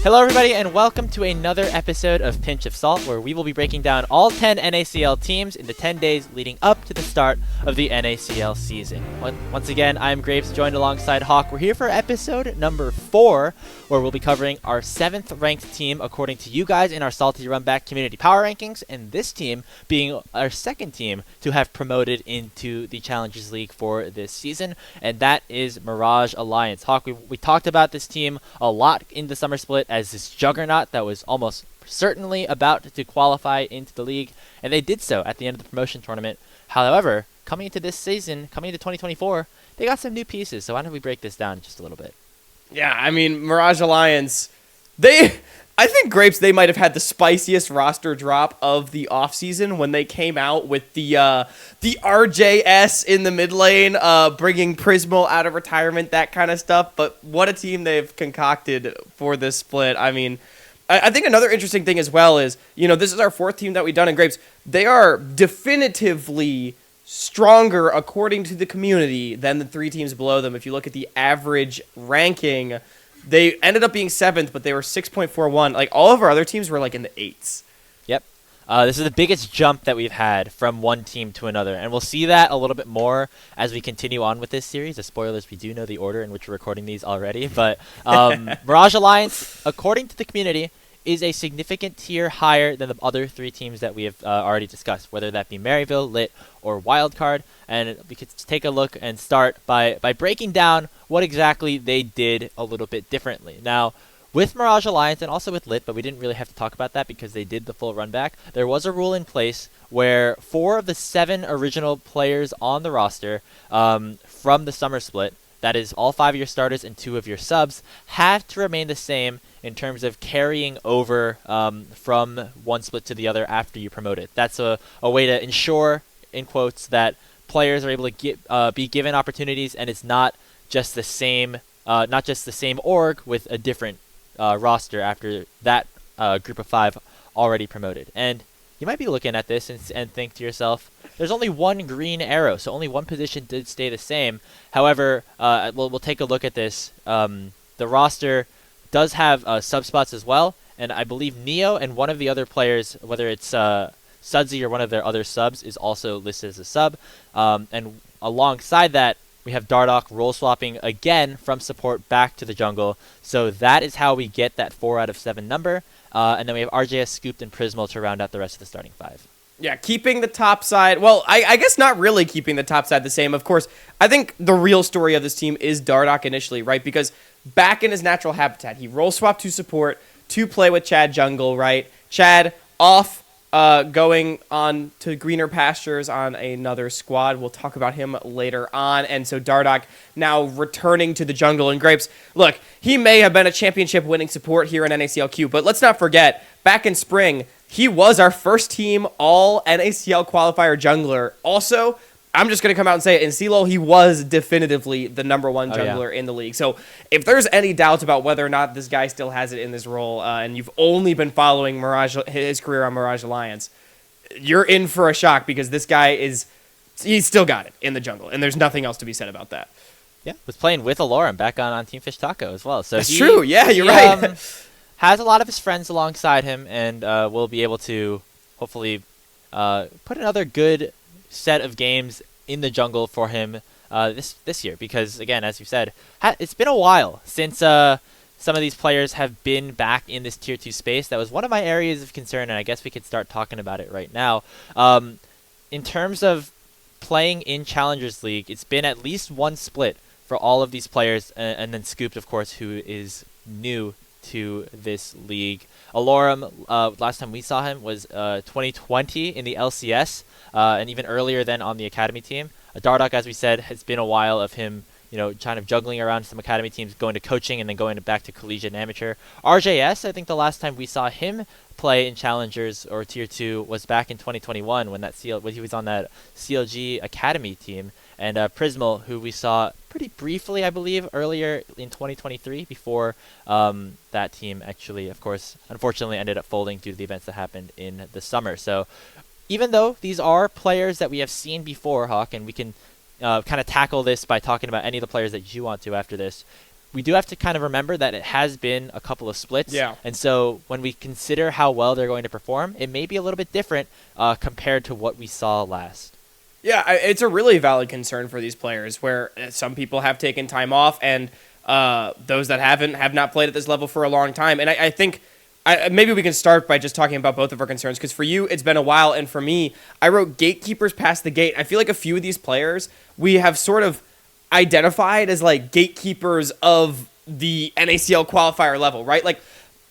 Hello everybody and welcome to another episode of Pinch of Salt, where we will be breaking down all 10 NACL teams in the 10 days leading up to the start of the NACL season. Once again, I'm Graves, joined alongside Hawk. We're here for episode number 4, where we'll be covering our 7th ranked team according to you guys in our Salty Runback community power rankings, and this team being our second team to have promoted into the Challengers League for this season, and that is Mirage Alliance. Hawk, we talked about this team a lot in the summer split as this juggernaut that was almost certainly about to qualify into the league, and they did so at the end of the promotion tournament. However, coming into this season, coming into 2024, they got some new pieces, so why don't we break this down just a little bit? Yeah, I mean, Mirage Alliance, I think Grapes, they might have had the spiciest roster drop of the offseason when they came out with the RJS in the mid lane, bringing Prismal out of retirement, that kind of stuff. But what a team they've concocted for this split. I mean, I think another interesting thing as well is, this is our 4th team that we've done in Grapes. They are definitively stronger, according to the community, than the 3 teams below them. If you look at the average ranking, they ended up being 7th, but they were 6.41. Like, all of our other teams were, in the 8s. Yep. This is the biggest jump that we've had from one team to another, and we'll see that a little bit more as we continue on with this series. As spoilers, we do know the order in which we're recording these already, but Mirage Alliance, according to the community, is a significant tier higher than the other 3 teams that we have already discussed, whether that be Maryville, Lit, or Wildcard. And we could take a look and start by breaking down what exactly they did a little bit differently. Now, with Mirage Alliance and also with Lit, but we didn't really have to talk about that because they did the full run back, there was a rule in place where 4 of the 7 original players on the roster from the summer split, that is all 5 of your starters and 2 of your subs, have to remain the same in terms of carrying over from one split to the other after you promote it. That's a way to ensure, in quotes, that players are able to be given opportunities, and it's not just the same org with a different roster after that group of 5 already promoted. And you might be looking at this and think to yourself, there's only one green arrow, so only one position did stay the same. However, we'll take a look at this. The roster does have sub spots as well, and I believe Neo and one of the other players, whether it's Sudsy or one of their other subs, is also listed as a sub. And alongside that, we have Dardoch role swapping again from support back to the jungle. So that is how we get that 4 out of 7 number. And then we have RJS, Scooped, and Prismal to round out the rest of the starting 5. Yeah, keeping the top side. Well, I guess not really keeping the top side the same. Of course, I think the real story of this team is Dardoch initially, right? Because back in his natural habitat, he role swapped to support to play with Chad jungle, right? Chad off, going on to greener pastures on another squad. We'll talk about him later on. And so Dardoch now returning to the jungle. And Grapes, look, he may have been a championship winning support here in NACLQ, but let's not forget, back in spring, he was our first team all NACL qualifier jungler. Also, I'm just going to come out and say it, in CLOL, he was definitively the number 1 jungler in the league. So if there's any doubt about whether or not this guy still has it in this role, and you've only been following his career on Mirage Alliance, you're in for a shock, because this guy he's still got it in the jungle, and there's nothing else to be said about that. Yeah, was playing with Alorum back on Team Fish Taco as well. So that's true. Yeah, you're right. Has a lot of his friends alongside him, and will be able to hopefully put another good set of games in the jungle for him this year, because again, as you said, it's been a while since some of these players have been back in this tier 2 space. That was one of my areas of concern, and I guess we could start talking about it right now. In terms of playing in Challengers League, it's been at least one split for all of these players, and then Scooped, of course, who is new to this league. Alorum, last time we saw him was 2020 in the LCS, and even earlier than on the academy team. Dardoch, as we said, has been a while of him, kind of juggling around some academy teams, going to coaching and then going back to collegiate and amateur. RJS, I think the last time we saw him play in Challengers or Tier 2 was back in 2021 when he was on that CLG academy team. And Prismal, who we saw pretty briefly, I believe, earlier in 2023 before that team actually, of course, unfortunately ended up folding due to the events that happened in the summer. So even though these are players that we have seen before, Hawk, and we can kind of tackle this by talking about any of the players that you want to after this, we do have to kind of remember that it has been a couple of splits. Yeah. And so when we consider how well they're going to perform, it may be a little bit different compared to what we saw last. Yeah, it's a really valid concern for these players where some people have taken time off and those that haven't have not played at this level for a long time. And I think maybe we can start by just talking about both of our concerns, because for you, it's been a while, and for me, I wrote gatekeepers past the gate. I feel like a few of these players we have sort of identified as like gatekeepers of the NACL qualifier level, right? Like,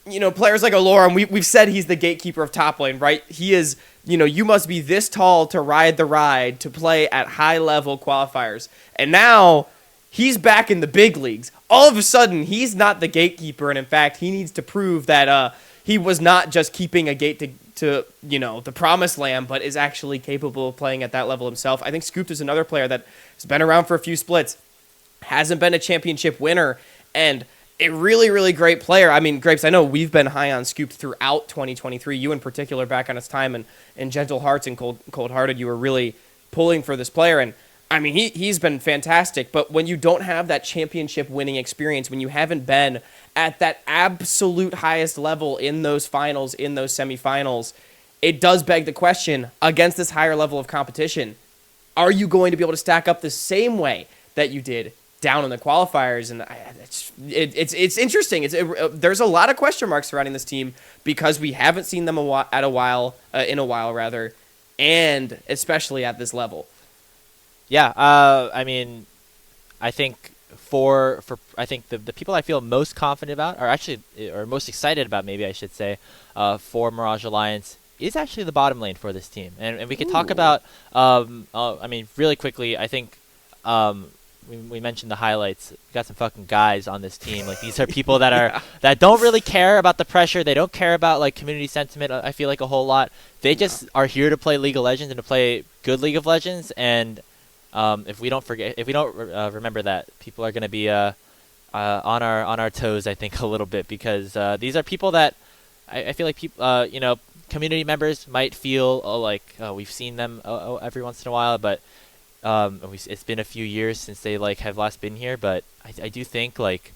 you know, players like Alorum, we've said he's the gatekeeper of top lane, right? He is, you know, you must be this tall to ride the ride to play at high-level qualifiers. And now he's back in the big leagues. All of a sudden, he's not the gatekeeper, and in fact, he needs to prove that he was not just keeping a gate to you know, the promised land, but is actually capable of playing at that level himself. I think Scooped is another player that has been around for a few splits, hasn't been a championship winner, and a really, really great player. I mean, Grapes, I know we've been high on Scooped throughout 2023. You in particular, back on his time in Gentle Hearts and Cold-Hearted, you were really pulling for this player. And I mean, he's been fantastic. But when you don't have that championship winning experience, when you haven't been at that absolute highest level in those finals, in those semifinals, it does beg the question, against this higher level of competition, are you going to be able to stack up the same way that you did down in the qualifiers? And it's interesting. There's a lot of question marks surrounding this team because we haven't seen them in a while, and especially at this level. Yeah, I mean, I think I think the people I feel most confident about or most excited about, maybe I should say, for Mirage Alliance is actually the bottom lane for this team, and we could talk about. I mean, really quickly, I think. We mentioned the highlights. We got some fucking guys on this team. Like, these are people that are that don't really care about the pressure. They don't care about like community sentiment. I feel like a whole lot. They just are here to play League of Legends and to play good League of Legends. And if we don't remember that, people are gonna be on our toes, I think, a little bit, because these are people that I feel like people you know, community members might feel we've seen them every once in a while, but. It's been a few years since they have last been here, but I do think like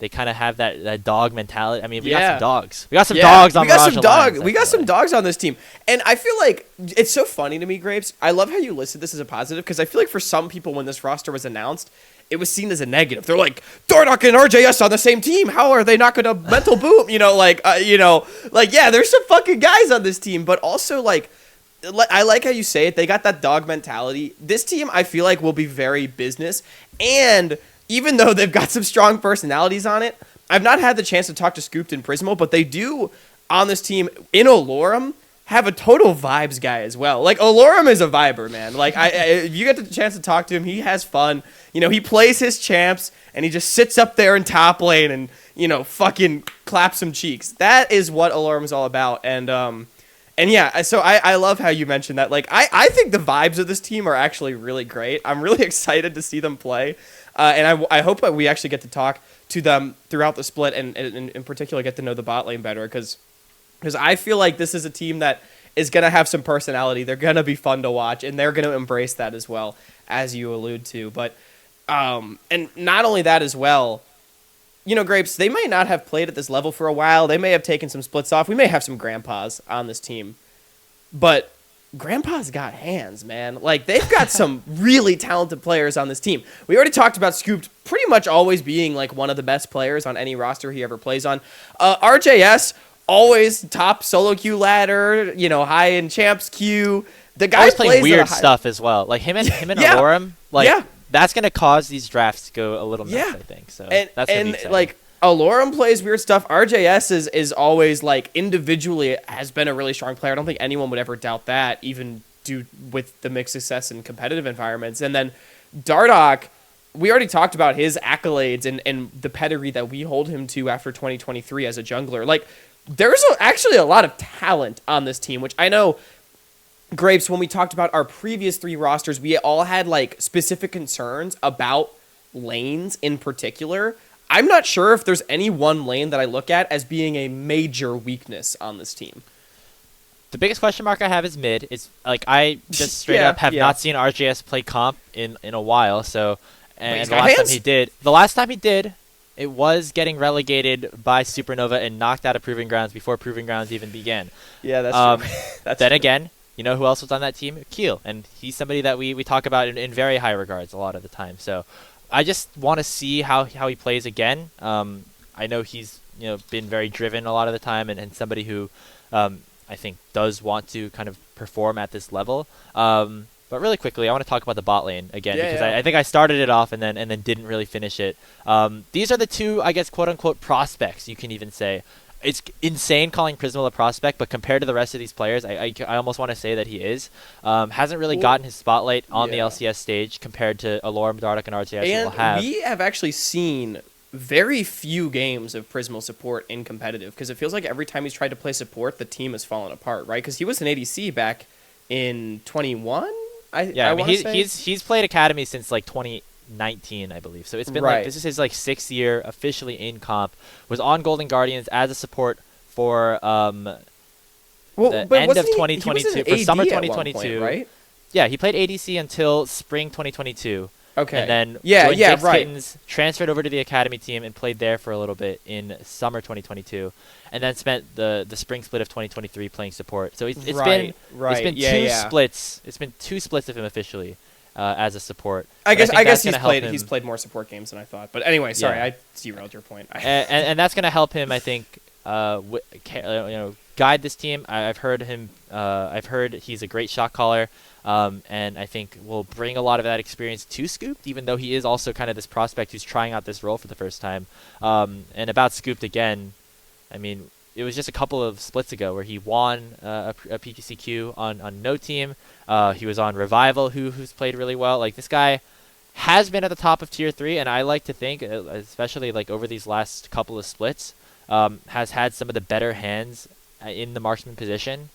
they kind of have that dog mentality. I mean, we got some dogs. We got some dogs on Mirage Alliance. We got some dogs on this team, and I feel like it's so funny to me, Grapes. I love how you listed this as a positive, because I feel like for some people when this roster was announced, it was seen as a negative. They're like, Dardock and RJS on the same team. How are they not going to mental boom? Yeah, there's some fucking guys on this team, but also like. I like how you say it. They got that dog mentality. This team, I feel like, will be very business. And even though they've got some strong personalities on it, I've not had the chance to talk to Scooped and Prismo, but they do, on this team, in Alorum, have a total vibes guy as well. Like, Alorum is a viber, man. Like, if you get the chance to talk to him, he has fun. You know, he plays his champs, and he just sits up there in top lane and, you know, fucking claps some cheeks. That is what Alorum is all about. And yeah, so I love how you mentioned that. Like, I think the vibes of this team are actually really great. I'm really excited to see them play. And I hope that we actually get to talk to them throughout the split and in particular get to know the bot lane better. Because I feel like this is a team that is going to have some personality. They're going to be fun to watch, and they're going to embrace that as well, as you allude to. But and not only that as well, you know, Grapes, they might not have played at this level for a while. They may have taken some splits off. We may have some grandpas on this team. But grandpa's got hands, man. Like, they've got some really talented players on this team. We already talked about Scooped pretty much always being, like, one of the best players on any roster he ever plays on. RJS, always top solo queue ladder, you know, high in champs queue. The guy always playing weird stuff as well. Like, him and Alorum, that's going to cause these drafts to go a little nuts, I think. So that's going to be exciting. Like, Alorum plays weird stuff. RJS is always, like, individually has been a really strong player. I don't think anyone would ever doubt that, even due with the mixed success in competitive environments. And then Dardock, we already talked about his accolades and the pedigree that we hold him to after 2023 as a jungler. Like, there's actually a lot of talent on this team, which I know, Grapes, when we talked about our previous three rosters, we all had, like, specific concerns about lanes in particular. I'm not sure if there's any one lane that I look at as being a major weakness on this team. The biggest question mark I have is mid. It's like I just straight up have not seen RJS play comp in a while. So, and the last time he did, it was getting relegated by Supernova and knocked out of Proving Grounds before Proving Grounds even began. Yeah, that's true. Then again, you know who else was on that team? Keel, and he's somebody that we talk about in very high regards a lot of the time. So I just want to see how he plays again. I know he's been very driven a lot of the time, and somebody who I think does want to kind of perform at this level. But really quickly, I want to talk about the bot lane again because I think I started it off and then didn't really finish it. These are the two, I guess, quote unquote prospects, you can even say. It's insane calling Prismal a prospect, but compared to the rest of these players, I almost want to say that he is. Hasn't really gotten his spotlight on the LCS stage compared to Alorm, Dardoch, and RTS and will have. We have actually seen very few games of Prismal support in competitive because it feels like every time he's tried to play support, the team has fallen apart, right? Because he was an ADC back in 21. I mean, he's played Academy since like 2019, I believe. So it's been like this is his like 6th year officially in comp. Was on Golden Guardians as a support for the end of 2022 for summer 2022, point, right? Yeah, he played ADC until spring 2022. Okay. And then joined Jake's Kittens, transferred over to the Academy team, and played there for a little bit in summer 2022, and then spent the spring split of 2023 playing support. So it's been two splits. It's been 2 splits of him officially as a support. I guess he's played more support games than I thought. But anyway, sorry, I derailed your point. and that's going to help him, I think, guide this team. I've heard him. I've heard he's a great shot caller. And I think will bring a lot of that experience to Scooped, even though he is also kind of this prospect who's trying out this role for the first time. And about Scooped again, I mean, it was just a couple of splits ago where he won a PPCQ on no team. He was on Revival, who's played really well. Like, this guy has been at the top of Tier 3, and I like to think, especially like over these last couple of splits, has had some of the better hands in the marksman position.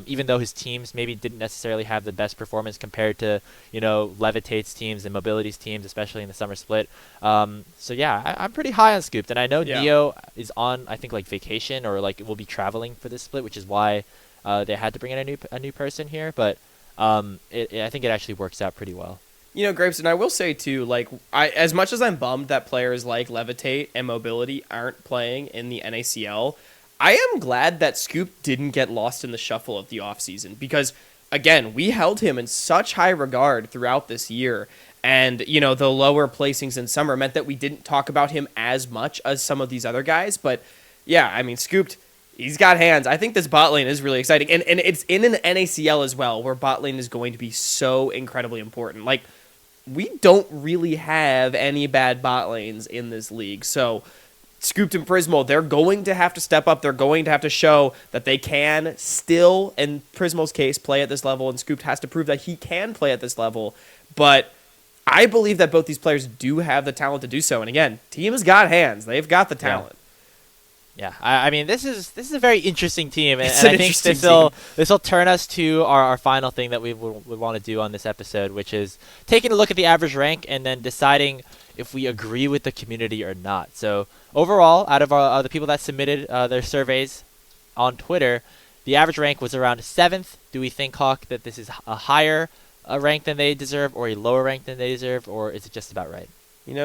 Even though his teams maybe didn't necessarily have the best performance compared to, Levitate's teams and Mobility's teams, especially in the summer split. So yeah, I'm pretty high on Scooped, and I know Neo is on, I think, like vacation or like will be traveling for this split, which is why they had to bring in a new person here. But I think it actually works out pretty well. Grapes, and I will say too, like, as much as I'm bummed that players like Levitate and Mobility aren't playing in the NACL, I am glad that Scoop didn't get lost in the shuffle of the offseason because, again, we held him in such high regard throughout this year. And, the lower placings in summer meant that we didn't talk about him as much as some of these other guys. But, yeah, I mean, Scooped, he's got hands. I think this bot lane is really exciting. And it's in an NACL as well, where bot lane is going to be so incredibly important. Like, we don't really have any bad bot lanes in this league. So Scooped and Prismal, they're going to have to step up. They're going to have to show that they can still, in Prismal's case, play at this level, and Scooped has to prove that he can play at this level. But I believe that both these players do have the talent to do so. And again, team has got hands. They've got the talent. Yeah, I mean, this is a very interesting team, and I think this will turn us to our final thing that we would want to do on this episode, which is taking a look at the average rank and then deciding if we agree with the community or not. So overall, out of the people that submitted their surveys on Twitter, the average rank was around 7th. Do we think, Hawk, that this is a higher rank than they deserve, or a lower rank than they deserve, or is it just about right?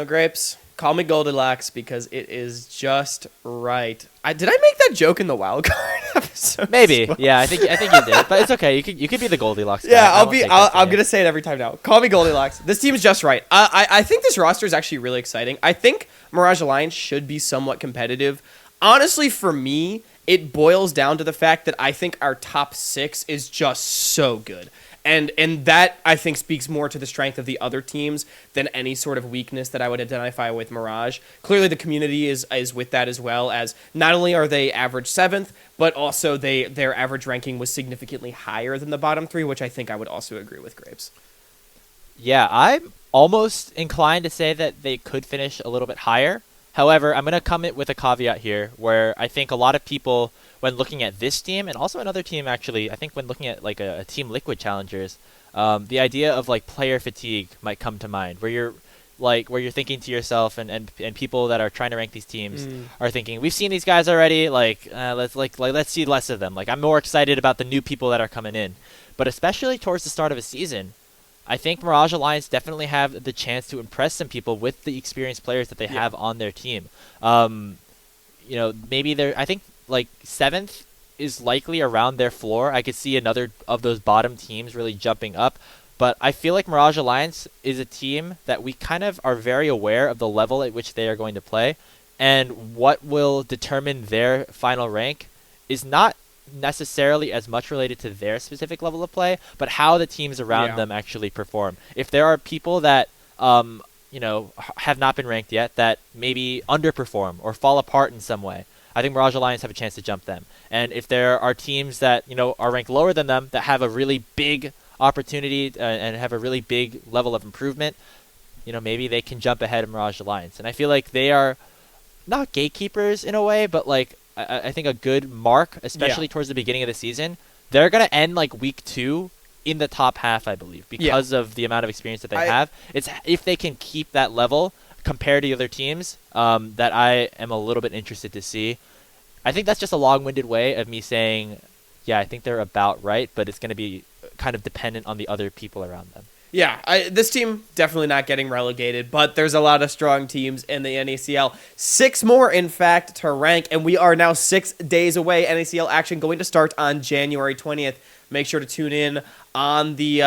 Grapes, call me Goldilocks because it is just right. Did I make that joke in the wild card episode? Maybe. Yeah, I think you did. But it's okay. You could be the Goldilocks guy. Yeah, I'm gonna say it every time now. Call me Goldilocks. This team is just right. I think this roster is actually really exciting. I think Mirage Alliance should be somewhat competitive. Honestly, for me, it boils down to the fact that I think our top 6 is just so good. And that, I think, speaks more to the strength of the other teams than any sort of weakness that I would identify with Mirage. Clearly, the community is with that as well, as not only are they average 7th, but also their average ranking was significantly higher than the bottom 3, which I think I would also agree with Grapes. Yeah, I'm almost inclined to say that they could finish a little bit higher. However, I'm going to come in with a caveat here where I think a lot of people, when looking at this team, and also another team actually, I think when looking at like a Team Liquid Challengers, the idea of like player fatigue might come to mind, where you're thinking to yourself, and people that are trying to rank these teams are thinking, we've seen these guys already, let's see less of them. Like, I'm more excited about the new people that are coming in. But especially towards the start of a season, I think Mirage Alliance definitely have the chance to impress some people with the experienced players that they have on their team. Maybe they're, I think, like 7th is likely around their floor. I could see another of those bottom teams really jumping up. But I feel like Mirage Alliance is a team that we kind of are very aware of the level at which they are going to play. And what will determine their final rank is not necessarily as much related to their specific level of play, but how the teams around them actually perform. If there are people that have not been ranked yet that maybe underperform or fall apart in some way, I think Mirage Alliance have a chance to jump them. And if there are teams that are ranked lower than them that have a really big opportunity and have a really big level of improvement, maybe they can jump ahead of Mirage Alliance. And I feel like they are not gatekeepers in a way, but like I think a good mark, especially towards the beginning of the season. They're going to end like week 2 in the top half, I believe, because of the amount of experience that they have. It's if they can keep that level compared to the other teams that I am a little bit interested to see. I think that's just a long-winded way of me saying, yeah, I think they're about right, but it's going to be kind of dependent on the other people around them. Yeah, this team definitely not getting relegated, but there's a lot of strong teams in the NACL. 6 more, in fact, to rank, and we are now 6 days away. NACL action going to start on January 20th. Make sure to tune in on the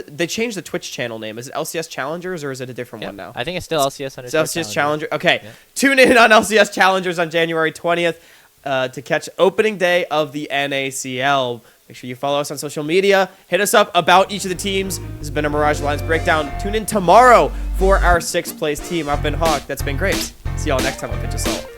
they changed the Twitch channel name. Is it LCS Challengers or is it a different one now? I think it's still LCS It's LCS Challenger. Okay, Tune in on LCS Challengers on January 20th to catch opening day of the NACL. Make sure you follow us on social media. Hit us up about each of the teams. This has been a Mirage Alliance Breakdown. Tune in tomorrow for our 6th place team. I've been Hawk. That's been great. See y'all next time on Pitch Assault.